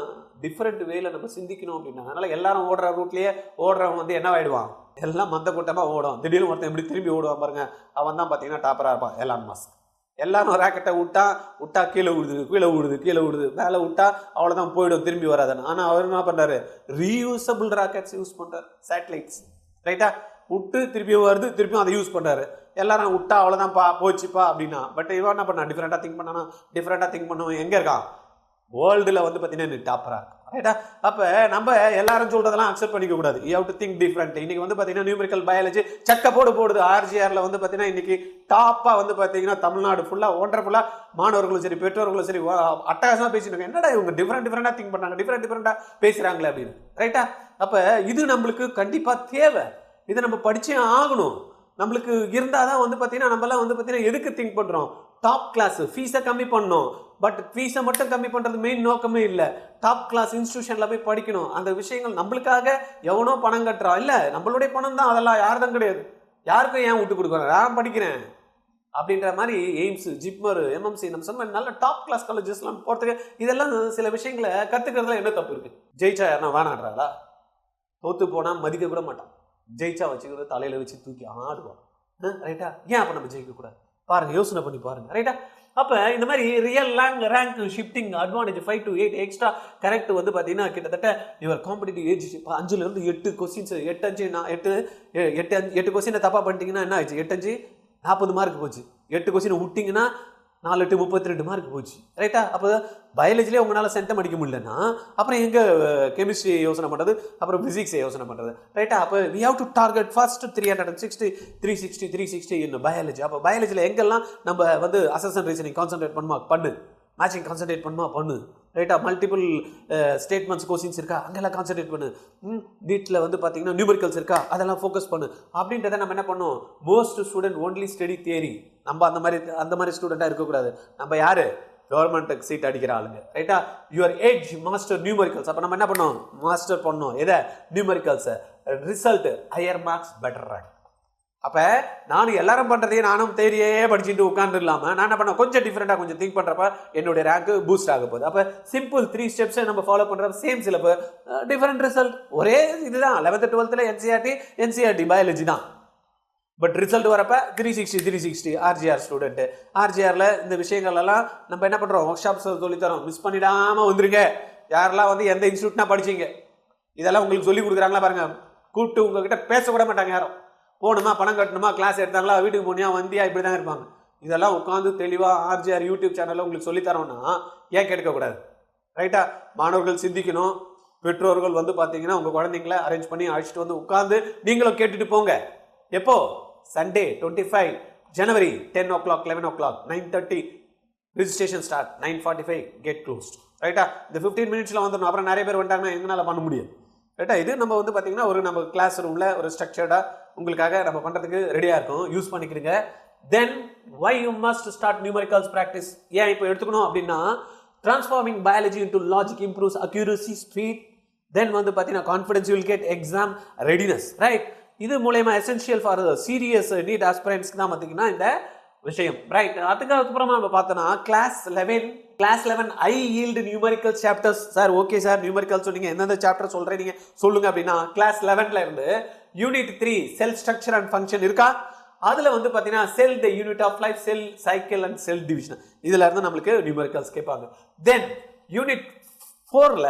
டிஃப்ரெண்ட் வேல நம்ம சிந்திக்கணும் அப்படின்னா. அதனால் எல்லாரும் ஓடுற ரூட்லேயே ஓடுறவங்க வந்து என்ன ஆகிடுவான், எல்லாம் மந்த கூட்டமாக ஓடும். திடீர்னு ஒருத்தன் எப்படி திரும்பி ஓடுவான் பாருங்க, அவன் தான் பார்த்தீங்கன்னா டாப்பராக இருப்பான், எலான் மஸ்க். எல்லாரும் ராக்கெட்டை விட்டா கீழே விடுது, மேலே விட்டா அவ்வளோதான் போயிடும், திரும்பி வராதுன்னு. ஆனால் அவர் என்ன பண்ணுறாரு, ரீயூசபிள் ராக்கெட்ஸ் யூஸ் பண்ணுறாரு, சேட்டலைட்ஸ். ரைட்டா, விட்டு திருப்பியும் வருது, திருப்பியும் அதை யூஸ் பண்ணுறாரு. எல்லாரும் விட்டா அவ்வளோதான் போச்சுப்பா அப்படின்னா. பட் இவன் என்ன பண்ணா, டிஃப்ரெண்ட்டாக திங்க் பண்ணுவோம். எங்கே இருக்கான், வேர்ல்டில் வந்து பார்த்தீங்கன்னா டாப்பராக இருக்கும். ரைட்டா? அப்போ நம்ம எல்லாரும் சொல்றதெல்லாம் அக்செப்ட் பண்ணிக்க கூடாது. You have to think different. இன்னைக்கு வந்து பார்த்தீங்கன்னா நியூமெரிக்கல் பயாலஜி சக்க போடுது. ஆர்ஜிஆர்ல வந்து பார்த்தீங்கன்னா இன்னைக்கு டாப்பா வந்து பார்த்தீங்கன்னா தமிழ்நாடு ஃபுல்லா ஒண்டர்ஃபுல்லா மாணவர்களும் சரி பெற்றோர்களும் சரி அட்டகாசமா பேசிட்டு என்னடா இவங்க டிஃப்ரெண்டா திங்க் பண்ணாங்க, டிஃப்ரெண்டா பேசுறாங்களே அப்படின்னு. ரைட்டா? அப்ப இது நம்மளுக்கு கண்டிப்பா தேவை. இதை நம்ம படிச்சே ஆகணும். நம்மளுக்கு இருந்தாதான் வந்து பார்த்தீங்கன்னா நம்மளாம் வந்து பார்த்தீங்கன்னா எதுக்கு திங்க் பண்றோம்? டாப் கிளாஸ் ஃபீஸை கம்மி பண்ணணும். பட் ஃபீஸை மட்டும் கம்மி பண்றது மெயின் நோக்கமே இல்லை. டாப் கிளாஸ் இன்ஸ்டிடியூஷன்ல போய் படிக்கணும். அந்த விஷயங்கள் நம்மளுக்காக எவனோ பணம் கட்டுறான், இல்ல நம்மளுடைய பணம் தான், அதெல்லாம் யாருதான் கிடையாது. யாருக்கும் ஏன் விட்டு கொடுக்குறேன், நான் படிக்கிறேன் அப்படின்ற மாதிரி எய்ம்ஸ், ஜிப்மர், எம்எம்சி நம்ம சொன்ன நல்ல டாப் கிளாஸ் காலேஜஸ்லாம் போறதுக்கு இதெல்லாம் சில விஷயங்களை கத்துக்கிறதுல என்ன தப்பு இருக்கு? ஜெயிச்சா யாருன்னா வேணாடுறாளா? தோத்து போனா மதிக்க கூட மாட்டான். ஜெயிச்சா வச்சுக்கிறது தலையில வச்சு தூக்கி ஆடுவான். ரைட்டா? ஏன் அப்ப நம்ம ஜெயிக்க கூடாது? பாருங்க, யோசனை பண்ணி பாருங்க. ரைட்டா? அப்ப இந்த மாதிரி real rank shifting advantage 5 to 8 extra correct வந்து பாத்தீங்கன்னா கிட்டத்தட்ட யுவர் காம்படிட்டிவ் ஏஜ் 5ல இருந்து 8 கொஸ்டின்ஸ் 8 கொஸ்டின் தப்பா பண்ணிட்டீங்கன்னா என்ன ஆயிடுச்சு? 8 5 40 மார்க் போச்சு. 8 கொஸ்டின் விட்டீங்கன்னா 4 8 32 மார்க் போச்சு. ரைட்டா? அப்போ பயாலஜிலே உங்களால சென்டம் அடிக்க முடியலன்னா அப்புறம் எங்க கெமிஸ்ட்ரி யோசனை பண்றது, அப்புறம் பிசிக்ஸ் யோசனை பண்றது? ரைட்டா? அப்போ we have to target first 360 360 in biology. அப்போ பயாலஜில எங்கெல்லாம் நம்ம வந்து அசெஷன் ரீசனிங் கான்சென்ட்ரேட் பண்ணு, மேட்சிங் கான்சென்ட்ரேட் பண்ணு. ரைட்டா? மல்டிபிள் ஸ்டேட்மெண்ட்ஸ் கொஸ்டின்ஸ் இருக்கா, அங்கெல்லாம் கான்சென்ட்ரேட் பண்ணு. நீட்டில் வந்து பார்த்தீங்கன்னா நியூமெரிக்கல்ஸ் இருக்கா, அதெல்லாம் ஃபோக்கஸ் பண்ணு. அப்படின்றத நம்ம என்ன பண்ணோம்? Most student only study theory. நம்ம அந்த மாதிரி ஸ்டூடெண்ட்டாக இருக்கக்கூடாது. நம்ம யாரு? கவர்மெண்ட்டுக்கு சீட் அடிக்கிற ஆளுங்க. ரைட்டா? Your age master numericals. அப்போ நம்ம என்ன பண்ணோம்? மாஸ்டர் பண்ணோம். எதை? நியூமெரிக்கல்ஸை. Result higher marks better rank. அப்ப நானும் எல்லாரும் பண்றதையே நானும் தேரியே படிச்சுட்டு உட்கார்ந்து இல்லாம நான் என்ன பண்ண, கொஞ்சம் டிஃபரெண்டா கொஞ்சம் திங்க் பண்றப்ப என்னுடைய ரேங்க் பூஸ்ட் ஆக போகுது. அப்ப சிம்பிள் 3 ஸ்டெப்ஸ் நம்ம ஃபாலோ பண்றப்ப சேம் சிலபஸ், டிஃபரெண்ட் ரிசல்ட். ஒரே இதுதான் 11th 12th என்சிஆர்டி பயாலஜி தான். பட் ரிசல்ட் வரப்ப 360 ஆர்ஜிஆர் ஸ்டூடெண்ட். ஆர்ஜிஆர்ல இந்த விஷயங்கள் எல்லாம் நம்ம என்ன பண்றோம்? ஒர்க் ஷாப்ஸ் சொல்லித்தரோம். மிஸ் பண்ணிடாம வந்துருங்க. யாரெல்லாம் வந்து எந்த இன்ஸ்டியூட்னா படிச்சீங்க, இதெல்லாம் உங்களுக்கு சொல்லி கொடுக்குறாங்களா பாருங்க. கூப்பிட்டு உங்ககிட்ட பேசக்கூட மாட்டாங்க யாரும். போகணுமா, பணம் கட்டணுமா, கிளாஸ் எடுத்தாங்களா, வீட்டுக்கு போனியா, வந்தியா, இப்படி தான் இருப்பாங்க. இதெல்லாம் உட்காந்து தெளிவாக ஆர்ஜிஆர் யூடியூப் சேனலில் உங்களுக்கு சொல்லித்தரோம்னா ஏன் கேட்கக்கூடாது? ரைட்டா? மாணவர்கள் சிந்திக்கணும். பெற்றோர்கள் வந்து பார்த்தீங்கன்னா உங்கள் குழந்தைங்கள அரேஞ்ச் பண்ணி அழைச்சிட்டு வந்து உட்காந்து நீங்களும் கேட்டுட்டு போங்க. எப்போ? சண்டே 25 ஜனவரி 10 o'clock 11 o'clock 9:30 registration start, 9:45 gate closed. ரைட்டா? இந்த 15 மினிட்ஸில் வந்துடணும். அப்புறம் நிறைய பேர் வந்துட்டாங்கன்னா எங்களால் பண்ண முடியும். ரைட்டா? இது நம்ம வந்து பார்த்தீங்கன்னா ஒரு நம்ம கிளாஸ் ரூமில் ஒரு ஸ்ட்ரக்சர்டாக உங்களுக்காக நம்ம பண்ணுறதுக்கு ரெடியாக இருக்கும். யூஸ் பண்ணிக்கிறீங்க. Then why you must start numericals practice. ஏன் இப்போ எடுத்துக்கணும் அப்படின்னா, transforming biology into logic improves accuracy, speed. Then வந்து பார்த்தீங்கன்னா confidence, you will get exam readiness. Right? இது மூலயமா எசென்ஷியல் ஃபார் சீரியஸ் நீட் ஆஸ்பிரண்ட்ஸ்க்கு தான் பார்த்தீங்கன்னா இந்த விஷயம். ரைட்? அதுக்கப்புறமா நம்ம பார்த்தோம்னா class 11 high yield numerical chapters. Sir okay sir, numerical சொன்னீங்க, எந்தெந்த சாப்டர் சொல்றீங்க சொல்லுங்க அப்படின்னா, கிளாஸ் 11ல இருந்து unit 3 cell structure and function இருக்கா, அதுல வந்து பாத்தீங்கன்னா cell the unit of life, cell cycle and cell division, இதுல இருந்து நம்மளுக்கு நியூமெரிக்கல்ஸ் கேட்பாங்க. தென் யூனிட் 4ல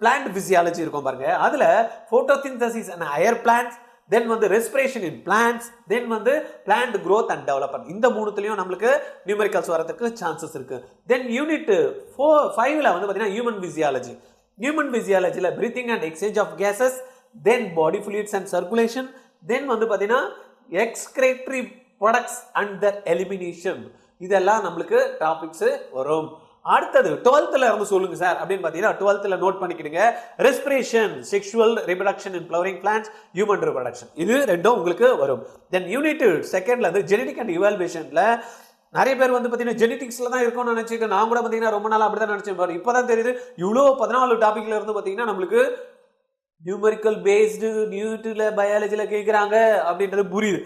பிளான்ட் பிசியாலஜி இருக்கும் பாருங்க, அதுல photosynthesis and higher plants, then வந்து ரெஸ்பிரேஷன் இன் பிளான்ட்ஸ், தென் வந்து பிளான்ட் growth அண்ட் டெவலப்மெண்ட். இந்த மூணுத்துலயும் நம்மளுக்கு நியூமெரிக்கல்ஸ் வரதுக்கு சான்சஸ் இருக்கு. தென் யூனிட் 5ல வந்து பாத்தீங்கன்னா ஹியூமன் பிசியாலஜி. ஹியூமன் பிசியாலஜில breathing and exchange of gases, then body fluids and circulation, then வந்து பாத்தீங்கன்னா excretory products and their elimination. இதெல்லாம் நம்மளுக்கு டாபிக்ஸ் வரும். அடுத்தது 12th இருந்து சொல்லுங்க சார் அப்படின்னு பாத்தீங்கன்னா 12th நோட் பண்ணிக்கிடுங்க. Respiration, sexual reproduction in flowering plants, human reproduction, இது ரெண்டும் உங்களுக்கு வரும். தென் யூனிட் 2ல இருந்து ஜெனடிக் அண்ட் இவால்வேஷன்ல நிறைய பேர் வந்து பாத்தீங்கன்னா ஜெனடிக்ஸ்ல தான் இருக்கும்னு நினைச்சிட்டு, நான் கூட பாத்தீங்கன்னா ரொம்ப நாள் அப்படிதான் நினைச்சேன். பாரு இப்பதான் தெரியுது இவ்வளோ 14 டாபிக்ல இருந்து பாத்தீங்கன்னா நம்மளுக்கு நியூமெரிக்கல் பேஸ்டு நியூட்ல பயாலஜில கேட்குறாங்க அப்படின்றது புரியுது.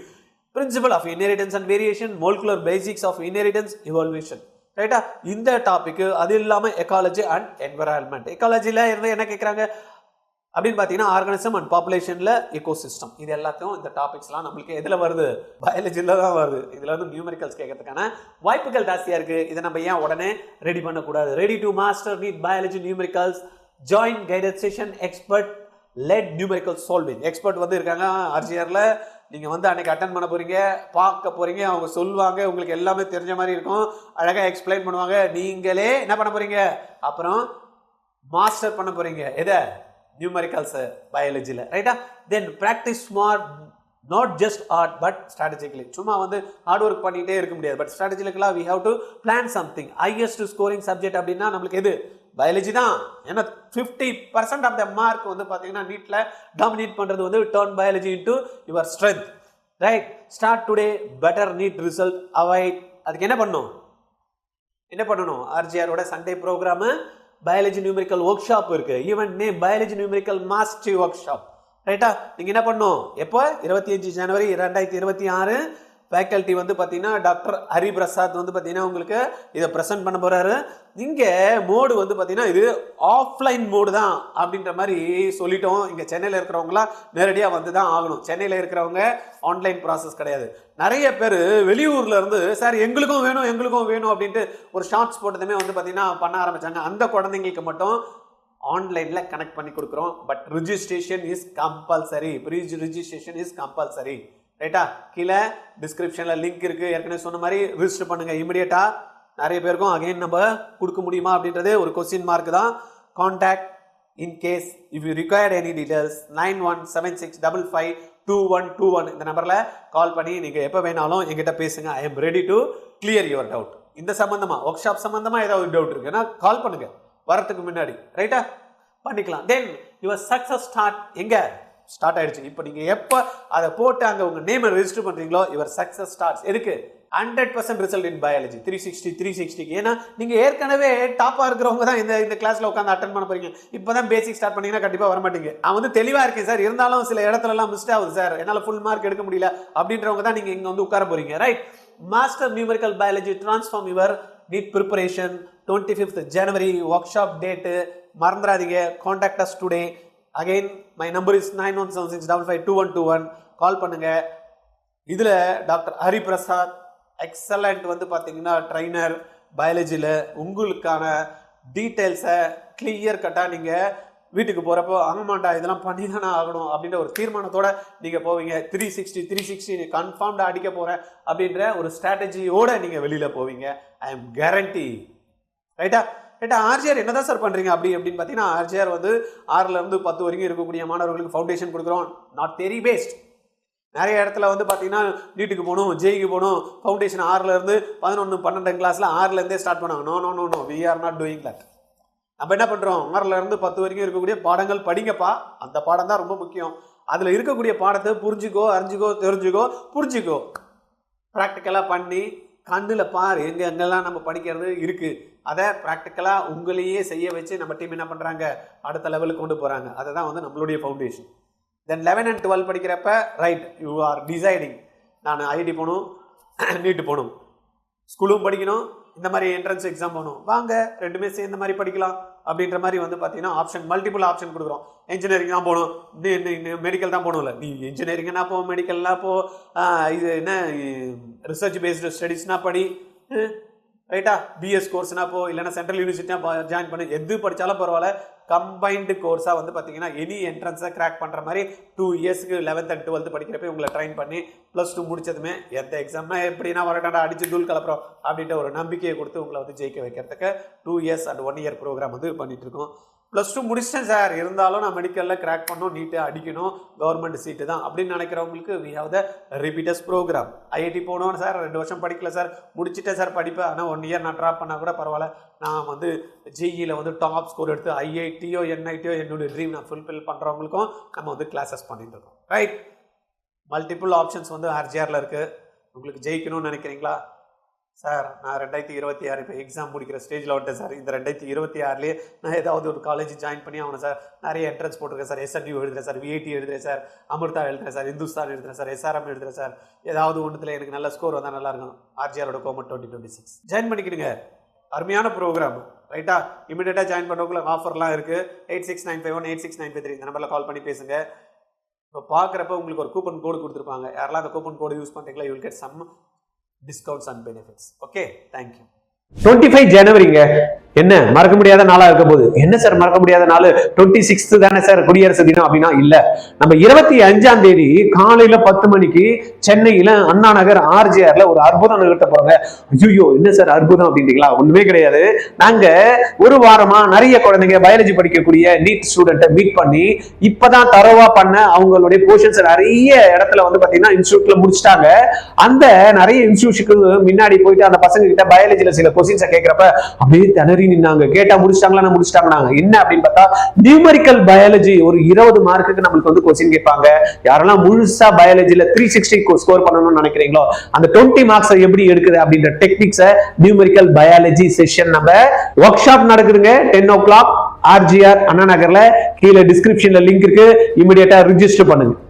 Principle of inheritance and variation, molecular basics of inheritance evolution. ரைட்டா? இந்த டாபிக். அது இல்லாம எக்காலஜி அண்ட் என்விரான்மெண்ட். எக்காலஜில இருந்து என்ன கேட்குறாங்க அப்படின்னு பார்த்தீங்கன்னா ஆர்கானிசம் அண்ட் பாப்புலேஷன்ல எக்கோசிஸ்டம். இது எல்லாத்தையும் இந்த டாபிக்ஸ்லாம் நம்மளுக்கு எதில் வருது? பயாலஜில தான் வருது. இதுல வந்து நியூமெரிக்கல்ஸ் கேட்கறதுக்கான வாய்ப்புகள் ஜாஸ்தியா இருக்கு. இதை நம்ம ஏன் உடனே ரெடி பண்ணக்கூடாது? Ready to master NEET biology numericals, join guided session, expert led numerical solving. Expert வந்து இருக்காங்க ஆர்ஜிஆர்ல. நீங்க வந்து அன்னைக்கு அட்டன் பண்ண போறீங்க, பார்க்க போறீங்க, அவங்க சொல்லுவாங்க, உங்களுக்கு எல்லாமே தெரிஞ்ச மாதிரி இருக்கும், அழகா எக்ஸ்பிளைன் பண்ணுவாங்க. நீங்களே என்ன பண்ண போறீங்க? அப்புறம் மாஸ்டர் பண்ண போறீங்க எதை நியூமரிக்கல்ஸ் பயாலஜியில் ரைட்டா. Then practice smart not just hard but strategically. சும்மா வந்து ஹார்ட் ஒர்க் பண்ணிகிட்டே இருக்க முடியாது. பட் ஸ்ட்ராட்டஜிக்கலாக we have to plan something. Highest scoring subject அப்படின்னா நம்மளுக்கு எது பயாலஜி தான். ஏன்னா 50% ஆஃப் த மார்க் வந்து பார்த்தீங்கன்னா நீட்டில் டாமினேட் பண்ணுறது வந்து turn biology into your strength right. Start today better NEET result avoid. அதுக்கு என்ன பண்ணணும் ஆர்ஜிஆரோட Sunday program biology numerical workshop இருக்கு. Even name biology numerical mastery workshop ரைட்டா. நீங்க என்ன பண்ணும் எப்போ 25 ஜனவரி 2026 ஃபேக்கல்ட்டி வந்து பார்த்தீங்கன்னா டாக்டர் ஹரிபிரசாத் வந்து பார்த்தீங்கன்னா உங்களுக்கு இதை ப்ரெசென்ட் பண்ண போறாரு. இங்கே மோடு வந்து பார்த்தீங்கன்னா இது ஆஃப்லைன் மோடு தான் அப்படின்ற மாதிரி சொல்லிட்டோம். இங்கே சென்னையில் இருக்கிறவங்களாம் நேரடியாக வந்து தான் ஆகணும். சென்னையில் இருக்கிறவங்க ஆன்லைன் ப்ராசஸ் கிடையாது. நிறைய பேர் வெளியூர்ல இருந்து சார் எங்களுக்கும் வேணும் அப்படின்ட்டு ஒரு ஷார்ட்ஸ் போட்டதுமே வந்து பார்த்தீங்கன்னா பண்ண ஆரம்பிச்சாங்க. அந்த குழந்தைங்களுக்கு மட்டும் ஆன்லைன்ல கனெக்ட் பண்ணி கொடுக்குறோம். But registration is compulsory. Pre registration is compulsory ரைட்டா. கீழே டிஸ்கிரிப்ஷன்ல லிங்க் இருக்கு. ஏற்கனவே சொன்ன மாதிரி ரிஜிஸ்டர் பண்ணுங்க இமிடியேட்டா. நிறைய பேருக்கும் அகைன் நம்ம கொடுக்க முடியுமா அப்படின்றது ஒரு கொஸ்டின் மார்க் தான். Contact in case if you required any details 9176552121 இந்த நம்பர்ல கால் பண்ணி நீங்க எப்ப வேணாலும் எங்கிட்ட பேசுங்க. I am ready to clear your doubt. இந்த சம்பந்தமா ஒர்க் ஷாப் சம்பந்தமா ஏதாவது டவுட் இருக்குன்னா கால் பண்ணுங்க வரத்துக்கு முன்னாடி ரைட்டா பண்ணிக்கலாம். தென் யுவர் சக்சஸ் ஸ்டார்ட் ஆயிடுச்சு. இப்போ நீங்க எப்போ அதை போட்டு அங்கே உங்க நேமை ரெஜிஸ்டர் பண்றீங்களோ யுவர் சக்சஸ் ஸ்டார்ட்ஸ். எதுக்கு 100% ரிசல்ட் இன் பயாலஜி 360. ஏன்னா நீங்க ஏற்கனவே டாப்பா இருக்கிறவங்க தான் இந்த கிளாஸ்ல உட்காந்து அட்டன் பண்ண போறீங்க. இப்பதான் பேசிக் ஸ்டார்ட் பண்ணீங்கன்னா கண்டிப்பா வர மாட்டீங்க. நான் வந்து தெளிவா இருக்கேன் சார், இருந்தாலும் சில இடத்துல எல்லாம் மிஸ்டேக் ஆகுது சார், என்னால ஃபுல் மார்க் எடுக்க முடியல அப்படின்றவங்க தான் நீங்க இங்க வந்து உட்கார போறீங்க right. Master numerical biology transform your NEET preparation 25th January workshop date மறந்துடாதீங்க. Contact us today. Again my number is 9176552121 call பண்ணுங்க. இதுல டாக்டர் ஹரிபிரசாத் எக்ஸலண்ட் வந்து பாத்தீங்கன்னா ட்ரைனர் பயாலஜியில் உங்களுக்கான டீட்டெயில்ஸை கிளியர் கட்டாக நீங்கள் வீட்டுக்கு போகிறப்போ ஆமாண்டா இதெல்லாம் பண்ணி தானே ஆகணும் அப்படின்ற ஒரு தீர்மானத்தோட நீங்கள் போவீங்க. 360 கன்ஃபார்ம்டாக அடிக்க போகிறேன் அப்படின்ற ஒரு ஸ்ட்ராட்டஜியோட நீங்கள் வெளியில் போவீங்க. ஐ எம் கேரண்டி ரைட்டா. ஆர்ஜிஆர் என்னதான் சார் பண்ணுறீங்க அப்படின்னு பார்த்தீங்கன்னா ஆர்ஜிஆர் வந்து 6ல இருந்து 10 வரைக்கும் இருக்கக்கூடிய மாணவர்களுக்கு ஃபவுண்டேஷன் கொடுக்குறோம். நாட் தெரி பேஸ்ட். நிறைய இடத்துல வந்து பார்த்தீங்கன்னா நீட்டுக்கு போகணும் ஜேஇக்கு போகணும் ஃபவுண்டேஷன் 6ல இருந்து 11 12 கிளாஸ்ல 6ல இருந்தே ஸ்டார்ட் பண்ணாங்க. No we are not doing that. நம்ம என்ன பண்றோம் 6ல இருந்து 10 வரைக்கும் இருக்கக்கூடிய பாடங்கள் படிங்கப்பா. அந்த பாடம் தான் ரொம்ப முக்கியம். அதுல இருக்கக்கூடிய பாடத்தை புரிஞ்சுக்கோ, அறிஞ்சுக்கோ, தெரிஞ்சுக்கோ, புரிஞ்சுக்கோ. ப்ராக்டிக்கலா பண்ணி கண்ணுல பாரு எங்கெல்லாம் நம்ம படிக்கிறது இருக்கு. அதை ப்ராக்டிக்கலா உங்களையே செய்ய வச்சு நம்ம டீம் என்ன பண்றாங்க அடுத்த லெவலுக்கு கொண்டு போறாங்க. அதுதான் வந்து நம்மளுடைய ஃபவுண்டேஷன். தென் 11 and 12 படிக்கிறப்ப ரைட் யூ ஆர் டிசைடிங். நான் ஐடி போகணும், நீட்டு போகணும், ஸ்கூலும் படிக்கணும், இந்த மாதிரி என்ட்ரன்ஸ் எக்ஸாம் போகணும், வாங்க ரெண்டுமே சேர்ந்த மாதிரி படிக்கலாம் அப்படின்ற மாதிரி வந்து பார்த்தீங்கன்னா ஆப்ஷன் மல்டிபிள் ஆப்ஷன் கொடுக்குறோம். இன்ஜினியரிங் தான் போகணும், மெடிக்கல் தான் போகணும்ல, நீ இன்ஜினியரிங்னா போ, மெடிக்கல்னா போ, இது என்ன ரிசர்ச் பேஸ்டு ஸ்டடீஸ்னா படி ரைட்டா. பிஎஸ் கோர்ஸ்னா போ, இல்லைன்னா சென்ட்ரல் யூனிவர்சிட்டினா ஜாயின் பண்ணி எது படித்தாலும் பரவாயில்ல. கம்பைன்டு கோர்ஸாக வந்து பார்த்தீங்கன்னா எனி என்ட்ரன்ஸை கிராக் பண்ணுற மாதிரி 2 இயர்ஸ்க்கு 11th and 12th படிக்கிறப்ப உங்களை ட்ரைன் பண்ணி +2 முடிச்சதுமே எந்த எக்ஸாம்னா எப்படின்னா வரட்டாண்டா அடிச்சு தூள் கலப்புறோம் அப்படின்ற ஒரு நம்பிக்கையை கொடுத்து உங்களை வந்து ஜெயிக்க வைக்கிறதுக்கு 2 years and 1 year ப்ரோக்ராம் வந்து பண்ணிட்டு இருக்கோம். +2 முடிச்சிட்டேன் சார், இருந்தாலும் நான் மெடிக்கலில் கிராக் பண்ணணும், நீட்டு அடிக்கணும், கவர்மெண்ட் சீட்டு தான் அப்படின்னு நினைக்கிறவங்களுக்கு we have the repeaters program. IIT போகணும் சார், 2 வருஷம் படிக்கல சார், முடிச்சுட்டேன் சார் படிப்பேன், ஆனால் 1 year நான் ட்ராப் பண்ணால் கூட பரவாயில்ல, நான் வந்து ஜிஇயில் வந்து டாப் ஸ்கோர் எடுத்து ஐஐடியோ என்ஐடியோ என்னுடைய ட்ரீம் நான் ஃபுல்ஃபில் பண்ணுறவங்களுக்கும் நம்ம வந்து கிளாஸஸ் பண்ணிட்டு இருக்கோம் ரைட். மல்டிபிள் ஆப்ஷன்ஸ் வந்து ஆர்ஜிஆரில் இருக்குது. உங்களுக்கு ஜெயிக்கணும்னு நினைக்கிறீங்களா சார்? நான் 2026 இப்போ எக்ஸாம் முடிக்கிற ஸ்டேஜில் வந்துட்டேன் சார். இந்த 2026லேயே நான் ஏதாவது ஒரு காலேஜ் ஜாயின் பண்ணி ஆகணும் சார். நிறைய என்ட்ரன்ஸ் போட்டிருக்கேன் சார், எஸ்என்யூ எழுதுறேன் சார், விஐடி எழுதுறேன் சார், அமிர்தா எழுதுறேன் சார், இந்துஸ்தான் எழுதுறேன் சார், எஸ்ஆர்எம் எழுதுறேன் சார், ஏதாவது ஒன்றுத்தில் எனக்கு நல்ல ஸ்கோர் வந்தால் நல்லாயிருக்கும். ஆர்ஜிஆரோட கோமட் 2026 ஜாயின் பண்ணிக்கிடுங்க. அருமையான ப்ரோக்ராம் ரைட்டா. இமீடியட்டாக ஜாயின் பண்ணுறவங்களை ஆஃபர்லாம் இருக்குது. 869518 8693 இந்த நம்பரில் கால் பண்ணி பேசுங்க. இப்போ பார்க்குறப்ப உங்களுக்கு ஒரு கூப்பன் கோடு கொடுத்துருப்பாங்க. யாரெல்லாம் அந்த கூப்பன் கோடு யூஸ் பண்ணுறீங்களா, you will get some discounts and benefits. Okay, thank you. 25 ஜனவரிங்க என்ன மறக்க முடியாத நாளா இருக்க போகுது. என்ன சார் மறக்க முடியாத நாள்? 26 தானே சார் குடியரசு தினம் அப்படின்னா இல்ல. நம்ம 25ஆம் தேதி காலையில 10 மணிக்கு சென்னையில அண்ணா நகர் RJRல ஒரு அற்புதம் நிகழ்த்த போறாங்க. ஐயோ என்ன சார் அற்புதம் அப்படின்றீங்களா? ஒண்ணுமே கிடையாது. நாங்க ஒரு வாரமா நிறைய குழந்தைங்க பயாலஜி படிக்கக்கூடிய நீட் ஸ்டூடெண்ட்டை மீட் பண்ணி இப்பதான் தரவா பண்ண அவங்களுடைய போர்ஷன்ஸ் நிறைய இடத்துல வந்து பாத்தீங்கன்னா இன்ஸ்டியூட்ல முடிச்சிட்டாங்க. அந்த நிறைய இன்ஸ்டியூஷனுக்கு முன்னாடி போயிட்டு அந்த பசங்க கிட்ட பயாலஜில சில கொஸ்டின்ஸை கேட்கிறப்ப அப்படியே திணறி நின்னாங்க. கேட்டா முடிச்சிட்டாங்களா? முடிச்சிட்டாங்க. என்ன அப்படின்னு பார்த்தா நியூமெரிக்கல் பயாலஜி ஒரு 20 மார்க்குக்கு நம்மளுக்கு வந்து கொஸ்டின் கேட்பாங்க. யாரெல்லாம் முழுசா பயாலஜில 360 ஸ்கோர் பண்ணணும்னு நினைக்கிறீங்களோ அந்த 20 மார்க்ஸ் எப்படி எடுக்குது அப்படின்ற டெக்னிக்ஸை நியூமெரிக்கல் பயாலஜி செஷன் நம்ம ஒர்க் ஷாப் நடக்குதுங்க 10 o'clock RJR அண்ணா நகர்ல. கீழே டிஸ்கிரிப்ஷன்ல லிங்க் இருக்கு. இமிடியேட்டா ரிஜிஸ்டர் பண்ணுங்க.